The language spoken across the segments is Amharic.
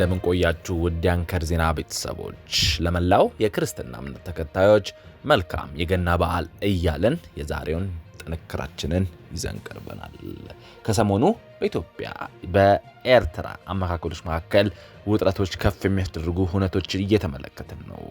እንደምን ቆያችሁ ውድ አንከር ዜና ቤተሰቦች። ለመላው የክርስትና እምነት ተከታዮች መልካም የገና በዓል እያለን የዛሬውን ጥንክራችንን ይዘን ቀርበናል። ከሰሞኑ በኢትዮጵያ በኤርትራ አመካከሎች መካከል ውጥረቶች ከፍ የሚያስደርጉ ሁነቶችን እየተመለከትን ነው።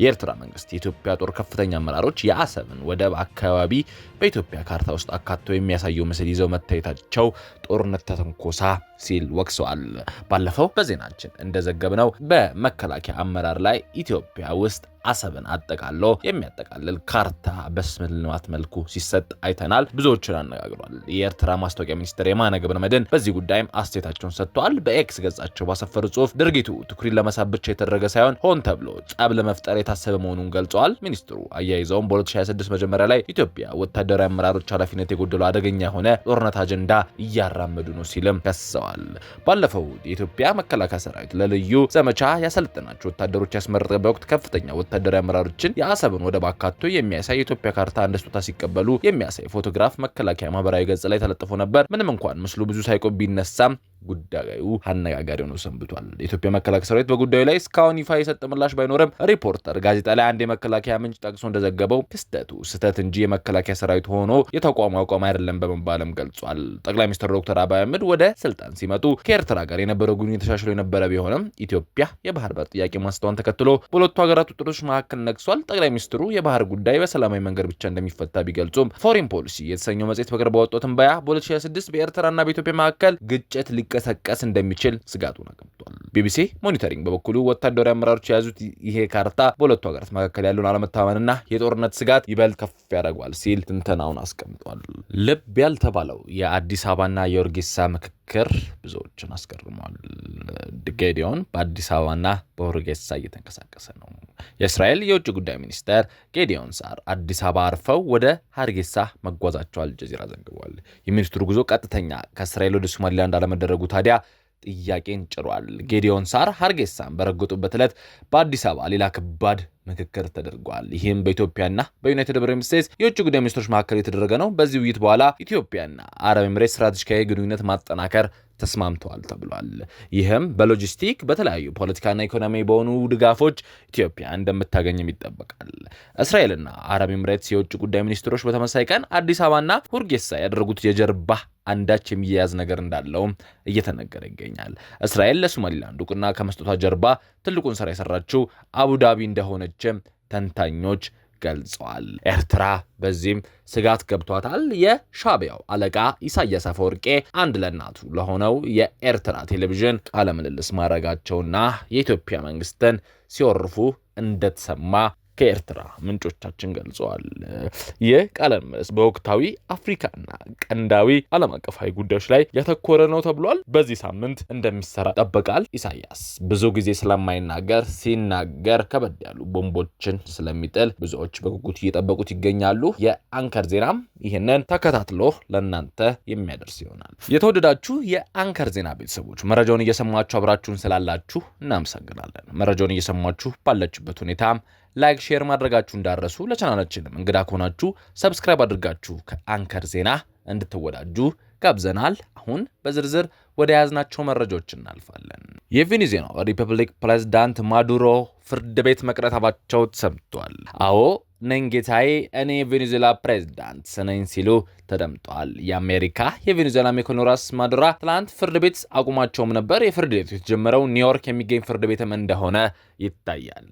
የኤርትራ መንግስት የኢትዮጵያ ጦር ከፍተኛ አመራሮች የአሰብን ወደብ አካባቢ በኢትዮጵያ ካርታ ውስጥ አካተው የሚያሳየው ምስል ይዘው መታየታቸው ጦርነት ተተንኮሳ ሲል ወቅሰዋል። ባለፈው በዜናችን እንደዘገብነው በመከላከያ አመራር ላይ ኢትዮጵያ ውስጥ አሰብን አጠቃሎ የሚያጠቃልል ካርታ በስምምነት መልኩ ሲሰጥ አይተናል። ብዙዎችን አነጋግሯል። የኤርትራ ማስታወቂያ ሚኒስትር የማነ ገብረመድህን በዚህ ጉዳይም አስተያየታቸውን ሰጥተዋል። በኤክስ ገጻቸው ባሰፈሩ ጽሁፍ ድርጊቱ ትኩረት ለመሳብ ብቻ የተደረገ ሳይሆን ሆን ተብሎ ጸብ ለመፍጠር የታሰበ መሆኑን ገልጸዋል። ሚኒስትሩ አያይዘውም በ2026 መጀመሪያ ላይ ኢትዮጵያ ወታደራዊ አመራሮች ኃላፊነት የጎደለው አደገኛ የሆነ ጦርነት አጀንዳ እያራመዱ ነው ሲልም ከሰዋል። ባለፈው የኢትዮጵያ መከላከያ ሰራዊት ለልዩ ዘመቻ ያሰለጠናቸው ወታደሮች ያስመረጠበት ወቅት ከፍተኛ ወታደራዊ አመራሮችን የአሰብን ወደብ አካቶ የሚያሳይ የኢትዮጵያ ካርታ እንደ ስጦታ ሲቀበሉ የሚያሳይ ፎቶግራፍ መከላከያ ማህበራዊ ገጽ ላይ ተለጥፎ ነበር። ምንም እንኳን ምስሉ ብዙ ሳይቆይ ቢነሳም ጉዳዩ አነጋጋሪ ሆኖ ሰንብቷል። የኢትዮጵያ መከላከያ ሰራዊት በጉዳዩ ላይ እስካሁን ይፋ የሰጠ ምላሽ ባይኖርም ሪፖርተር ጋዜጣ ላይ አንድ የመከላከያ ምንጭ ጠቅሶ እንደዘገበው ክስተቱ ስህተት እንጂ የመከላከያ ሰራዊት ሆኖ የተቋሙ አቋም አይደለም በመባልም ገልጿል። ጠቅላይ ሚኒስትር ዶክተር አብይ አህመድ ወደ ስልጣን ሲመጡ ከኤርትራ ጋር የነበረው ግንኙነት ተሻሽሎ የነበረ ቢሆንም ኢትዮጵያ የባህር በር ጥያቄ ማንሳቷን ተከትሎ በሁለቱ ሀገራት ውጥረቶች መካከል ነግሷል። ጠቅላይ ሚኒስትሩ የባህር ጉዳይ በሰላማዊ መንገድ ብቻ እንደሚፈታ ቢገልጹም ፎሬን ፖሊሲ የተሰኘው መጽሔት በቅርቡ ያወጣው ትንበያ በ2026 በኤርትራና በኢትዮጵያ መካከል ግጭት ሊቀሰቀስ እንደሚችል ስጋቱን አቀምጧል። ቢቢሲ ሞኒተሪንግ በበኩሉ ወታደራዊ አመራሮች የያዙት ይሄ ካርታ በሁለቱ ሀገራት መካከል ያለውን አለመተማመንና የጦርነት ስጋት ይበልጥ ከፍ ያደርገዋል ሲል ትንተናውን አስቀምጧል። ልብ ያልተባለው የአዲስ አበባና የኦርጌሳ ምክክር ብዙዎችን አስገርሟል። ጌዲዮን በአዲስ አበባና በኦርጌሳ እየተንቀሳቀሰ ነው። የእስራኤል የውጭ ጉዳይ ሚኒስተር ጌዲዮን ሳር አዲስ አበባ አርፈው ወደ ሀርጌሳ መጓዛቸው አልጀዚራ ዘግቧል። የሚኒስትሩ ጉዞ ቀጥተኛ ከእስራኤል ወደ ሶማሊላንድ አለመደረጉ ታዲያ ጥያቄን ጭሯል። ጌዲዮን ሳር ሀርጌሳን በረገጡበት ዕለት በአዲስ አበባ ሌላ ከባድ ምክክር ተደርጓል። ይህም በኢትዮጵያና በዩናይትድ አረብ ኤሚሬትስ የውጭ ጉዳይ ሚኒስትሮች መካከል የተደረገ ነው። በዚህ ውይይት በኋላ ኢትዮጵያና አረብ ኤሚሬትስ ስትራቴጂካዊ ግንኙነት ማጠናከር ተስማምተዋል ተብሏል። ይህም በሎጂስቲክ በተለያዩ ፖለቲካና ኢኮኖሚ በሆኑ ድጋፎች ኢትዮጵያ እንደምታገኝም ይጠበቃል። እስራኤልና አረብ ኤሚሬትስ የውጭ ጉዳይ ሚኒስትሮች በተመሳሳይ ቀን አዲስ አበባና ሁርጌሳ ያደረጉት የጀርባ አንዳች የሚያያዝ ነገር እንዳለውም እየተነገረ ይገኛል። እስራኤል ለሶማሊላንድ እውቅና ከመስጠቷ ጀርባ ትልቁን ስራ የሰራችው አቡዳቢ እንደሆነችም ተንታኞች ገልጸዋል። ኤርትራ በዚህም ስጋት ገብቷታል። የሻዕቢያው አለቃ ኢሳያስ አፈወርቄ አንድ ለእናቱ ለሆነው የኤርትራ ቴሌቪዥን ቃለ ምልልስ ማድረጋቸውና የኢትዮጵያ መንግስትን ሲወርፉ እንደተሰማ ከኤርትራ ምንጮቻችን ገልጸዋል። ይህ ቃለ ምልልስ በወቅታዊ አፍሪካና ቀንዳዊ ዓለም አቀፋዊ ጉዳዮች ላይ ያተኮረ ነው ተብሏል። በዚህ ሳምንት እንደሚሰራ ይጠበቃል። ኢሳያስ ብዙ ጊዜ ስለማይናገር ሲናገር ከበድ ያሉ ቦምቦችን ስለሚጥል ብዙዎች በጉጉት እየጠበቁት ይገኛሉ። የአንከር ዜናም ይህንን ተከታትሎ ለእናንተ የሚያደርስ ይሆናል። የተወደዳችሁ የአንከር ዜና ቤተሰቦች መረጃውን እየሰማችሁ አብራችሁን ስላላችሁ እናመሰግናለን። መረጃውን እየሰማችሁ ባላችሁበት ሁኔታ ላይክ፣ ሼር ማድረጋችሁ እንዳረሱ። ለቻናላችንም እንግዳ ከሆናችሁ ሰብስክራይብ አድርጋችሁ ከአንከር ዜና እንድትወዳጁ ጋብዘናል። አሁን በዝርዝር ወደ ያዝናቸው መረጃዎች እናልፋለን። የቬኔዙዌላ ሪፐብሊክ ፕሬዝዳንት ማዱሮ ፍርድ ቤት መቅረባቸው ተሰምቷል። አዎ ነኝ ጌታዬ፣ እኔ የቬኔዙዌላ ፕሬዝዳንት ነኝ ሲሉ ተደምጧል። የአሜሪካ የቬኔዙዌላ ኒኮላስ ማዱሮ ትላንት ፍርድ ቤት አቁማቸውም ነበር። የፍርድ ቤቱ የተጀመረው ኒውዮርክ የሚገኝ ፍርድ ቤትም እንደሆነ ይታያል።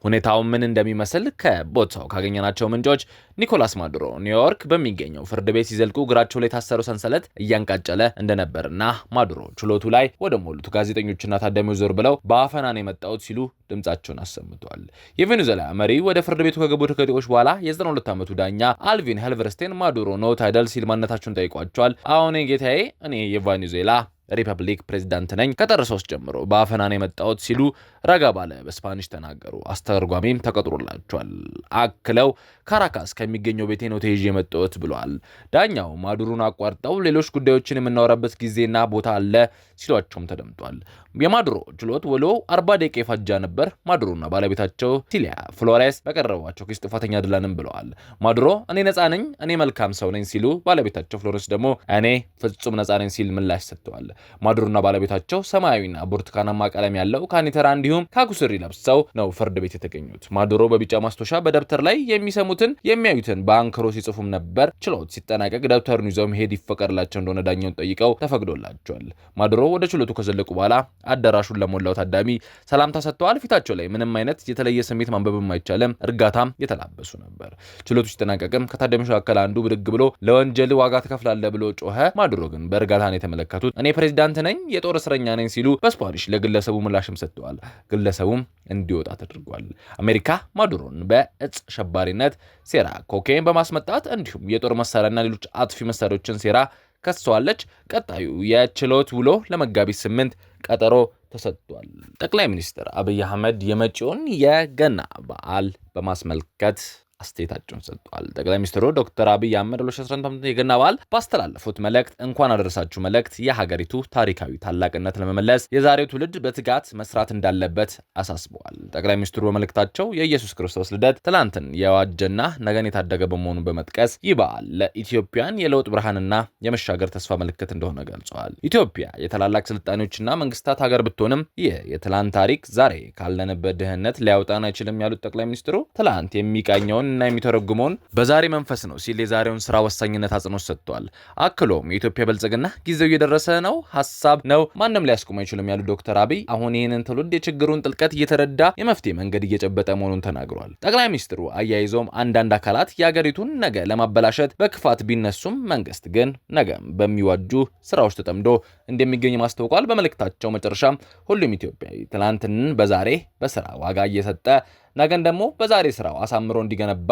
ሁኔታው ምን እንደሚመስል ከቦታው ካገኘናቸው ምንጮች ኒኮላስ ማዱሮ ኒውዮርክ በሚገኘው ፍርድ ቤት ሲዘልቁ እግራቸው ላይ የታሰረው ሰንሰለት እያንቃጨለ እንደነበርና ማዱሮ ችሎቱ ላይ ወደ ሞሉት ጋዜጠኞችና ታዳሚዎች ዞር ብለው በአፈናን የመጣሁት ሲሉ ድምጻቸውን አሰምተዋል። የቬኔዙዌላ መሪ ወደ ፍርድ ቤቱ ከገቡ ከደቂቃዎች በኋላ የ92 ዓመቱ ዳኛ አልቪን ሄልቨርስቴን ማዱሮ ነው ታይደል ሲል ማንነታቸውን ጠይቋቸዋል። አሁን ጌታዬ፣ እኔ የቬኔዙዌላ ሪፐብሊክ ፕሬዝዳንት ነኝ፣ ከጥር 3 ጀምሮ በአፈናን የመጣሁት ሲሉ ረጋ ባለ በስፓኒሽ ተናገሩ። አስተርጓሚም ተቀጥሮላቸዋል። አክለው ካራካስ ከሚገኘው ቤቴ ነው ተይዤ የመጣሁት ብለዋል። ዳኛው ማዱሮን አቋርጠው ሌሎች ጉዳዮችን የምናወራበት ጊዜና ቦታ አለ ሲሏቸውም ተደምጧል። የማዱሮ ችሎት ውሎ 40 ደቂቃ የፈጀ ነበር። ማዱሮና ባለቤታቸው ሲሊያ ፍሎሬስ በቀረቧቸው ክስ ጥፋተኛ አይደለንም ብለዋል። ማዱሮ እኔ ነፃ ነኝ፣ እኔ መልካም ሰው ነኝ ሲሉ፣ ባለቤታቸው ፍሎሬስ ደግሞ እኔ ፍጹም ነፃ ነኝ ሲል ምላሽ ሰጥተዋል። ማዱሮና ባለቤታቸው ሰማያዊና ብርቱካናማ ቀለም ያለው ካኒተራ እንዲሁም ካኩስሪ ለብሰው ነው ፍርድ ቤት የተገኙት። ማዱሮ በቢጫ ማስታወሻ በደብተር ላይ የሚሰሙትን የሚያዩትን በአንክሮ ሲጽፉም ነበር። ችሎት ሲጠናቀቅ ደብተሩን ይዘው መሄድ ይፈቀድላቸው እንደሆነ ዳኛውን ጠይቀው ተፈቅዶላቸዋል። ማዱሮ ወደ ችሎቱ ከዘለቁ በኋላ አዳራሹን ለሞላው ታዳሚ ሰላምታ ሰጥተዋል። ፊታቸው ላይ ምንም አይነት የተለየ ስሜት ማንበብም አይቻልም፣ እርጋታም የተላበሱ ነበር። ችሎቱ ሲጠናቀቅም ከታዳሚዎች መካከል አንዱ ብድግ ብሎ ለወንጀል ዋጋ ትከፍላለህ ብሎ ጮኸ። ማዱሮ ግን በእርጋታ ነው የተመለከቱት። እኔ ፕሬዝዳንት ነኝ፣ የጦር እስረኛ ነኝ ሲሉ በስፓኒሽ ለግለሰቡ ምላሽም ሰጥተዋል። ግለሰቡም እንዲወጣ ተደርጓል። አሜሪካ ማዱሮን በእጽ ሸባሪነት ሴራ፣ ኮካይን በማስመጣት እንዲሁም የጦር መሳሪያና ሌሎች አጥፊ መሳሪያዎችን ሴራ ከሰዋለች። ቀጣዩ የችሎት ውሎ ለመጋቢት 8 ቀጠሮ ተሰጥቷል። ጠቅላይ ሚኒስትር አብይ አህመድ የመጪውን የገና በዓል በማስመልከት አስተያየታቸውን ሰጥተዋል። ጠቅላይ ሚኒስትሩ ዶክተር አብይ አህመድ ለ2018 የገና በዓል ባስተላለፉት መልእክት እንኳን አደረሳችሁ መልእክት የሀገሪቱ ታሪካዊ ታላቅነት ለመመለስ የዛሬው ትውልድ በትጋት መስራት እንዳለበት አሳስበዋል። ጠቅላይ ሚኒስትሩ በመልእክታቸው የኢየሱስ ክርስቶስ ልደት ትላንትን የዋጀና ነገን የታደገ በመሆኑ በመጥቀስ ይህ በዓል ለኢትዮጵያን የለውጥ ብርሃንና የመሻገር ተስፋ ምልክት እንደሆነ ገልጸዋል። ኢትዮጵያ የታላላቅ ስልጣኔዎችና መንግስታት ሀገር ብትሆንም ይህ የትላንት ታሪክ ዛሬ ካለንበት ድህነት ሊያወጣን አይችልም ያሉት ጠቅላይ ሚኒስትሩ ትላንት የሚቃኘውን እና የሚተረጉመውን በዛሬ መንፈስ ነው ሲል የዛሬውን ስራ ወሳኝነት አጽንኦት ሰጥቷል። አክሎም የኢትዮጵያ ብልጽግና ጊዜው እየደረሰ ነው፣ ሐሳብ ነው፣ ማንም ሊያስቆም አይችልም ያሉት ዶክተር አብይ አሁን ይህንን ትውልድ የችግሩን ጥልቀት እየተረዳ የመፍትሄ መንገድ እየጨበጠ መሆኑን ተናግሯል። ጠቅላይ ሚኒስትሩ አያይዘውም አንዳንድ አካላት የሀገሪቱን ነገ ለማበላሸት በክፋት ቢነሱም መንግስት ግን ነገም በሚዋጁ ስራዎች ተጠምዶ እንደሚገኝ ማስታወቋል። በመልእክታቸው መጨረሻም ሁሉም ኢትዮጵያዊ ትናንትን በዛሬ በስራ ዋጋ እየሰጠ ነገን ደግሞ በዛሬ ስራው አሳምሮ እንዲገነባ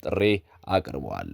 ጥሪ አቅርበዋል።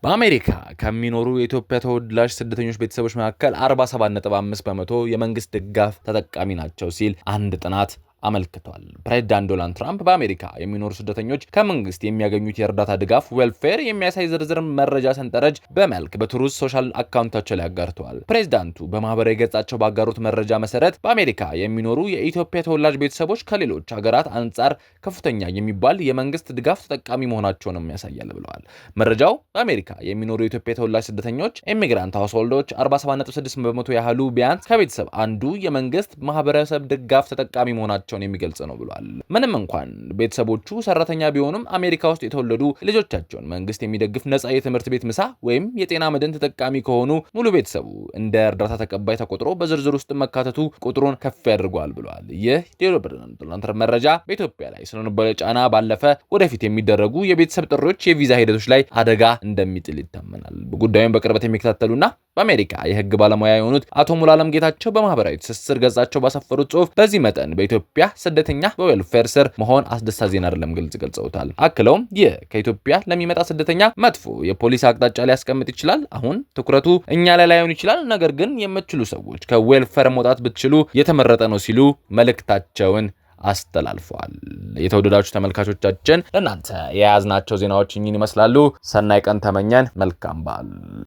በአሜሪካ ከሚኖሩ የኢትዮጵያ ተወላጅ ስደተኞች ቤተሰቦች መካከል 47.5 በመቶ የመንግስት ድጋፍ ተጠቃሚ ናቸው ሲል አንድ ጥናት አመልክቷል። ፕሬዝዳንት ዶናልድ ትራምፕ በአሜሪካ የሚኖሩ ስደተኞች ከመንግስት የሚያገኙት የእርዳታ ድጋፍ ዌልፌር የሚያሳይ ዝርዝር መረጃ ሰንጠረዥ በመልክ በትሩዝ ሶሻል አካውንታቸው ላይ አጋርተዋል። ፕሬዝዳንቱ በማህበራዊ ገጻቸው ባጋሩት መረጃ መሰረት በአሜሪካ የሚኖሩ የኢትዮጵያ ተወላጅ ቤተሰቦች ከሌሎች ሀገራት አንጻር ከፍተኛ የሚባል የመንግስት ድጋፍ ተጠቃሚ መሆናቸውንም ያሳያል ብለዋል። መረጃው በአሜሪካ የሚኖሩ የኢትዮጵያ ተወላጅ ስደተኞች ኢሚግራንት ሃውስሆልዶች 47.6 በመቶ ያህሉ ቢያንስ ከቤተሰብ አንዱ የመንግስት ማህበረሰብ ድጋፍ ተጠቃሚ መሆናቸው የሚገልጽ ነው ብሏል። ምንም እንኳን ቤተሰቦቹ ሰራተኛ ቢሆኑም አሜሪካ ውስጥ የተወለዱ ልጆቻቸውን መንግስት የሚደግፍ ነፃ የትምህርት ቤት ምሳ ወይም የጤና መድን ተጠቃሚ ከሆኑ ሙሉ ቤተሰቡ እንደ እርዳታ ተቀባይ ተቆጥሮ በዝርዝር ውስጥ መካተቱ ቁጥሩን ከፍ ያደርገዋል ብሏል። ይህ ፕሬዝዳንት ዶናልድ ትራምፕ መረጃ በኢትዮጵያ ላይ ስለነበረ ጫና ባለፈ ወደፊት የሚደረጉ የቤተሰብ ጥሪዎች የቪዛ ሂደቶች ላይ አደጋ እንደሚጥል ይታመናል። ጉዳዩን በቅርበት የሚከታተሉና በአሜሪካ የህግ ባለሙያ የሆኑት አቶ ሙሉዓለም ጌታቸው በማህበራዊ ትስስር ገጻቸው ባሰፈሩት ጽሁፍ በዚህ መጠን በኢትዮጵያ ስደተኛ በዌልፌር ስር መሆን አስደሳች ዜና አይደለም ግልጽ ገልጸውታል። አክለውም ይህ ከኢትዮጵያ ለሚመጣ ስደተኛ መጥፎ የፖሊሲ አቅጣጫ ሊያስቀምጥ ይችላል። አሁን ትኩረቱ እኛ ላይ ላይሆን ይችላል፣ ነገር ግን የምትችሉ ሰዎች ከዌልፌር መውጣት ብትችሉ የተመረጠ ነው ሲሉ መልእክታቸውን አስተላልፈዋል። የተወደዳችሁ ተመልካቾቻችን ለእናንተ የያዝናቸው ዜናዎች እኚህን ይመስላሉ። ሰናይ ቀን ተመኘን። መልካም በዓል።